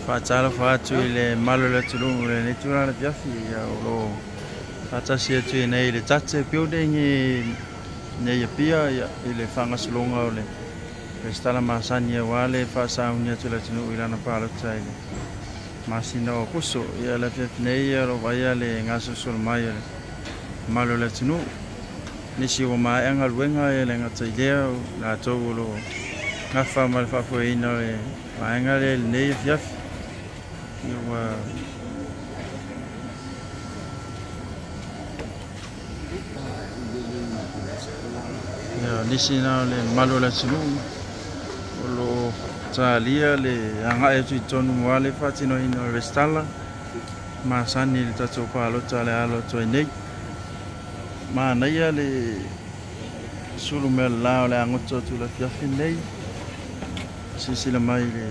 Fatala fatu ile malo le tulungu le netura le piafi ya lo fatasi atu nei le tate building nei pia ile fanga sulunga ole stala masani ya wale fa saunia tula tunu ilana palo tsaile masina o kuso ya la piafi nei ya lo vaya le ngaso sul mai le malo le tunu nisi o mai anga luenga le ngatailea la tolo ngafa mal fa fo ina le maenga le nei piafi nisi na le malo la sulu lo talia le anga e tonu wale fatino ino restala masani le tato palo tale alo to nei ma naia le sulu mel la le angoto tu la fiafi nei sisi la mai le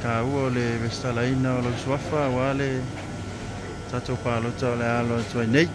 kau le restala ina lo swafa wale tato palo tale alo to nei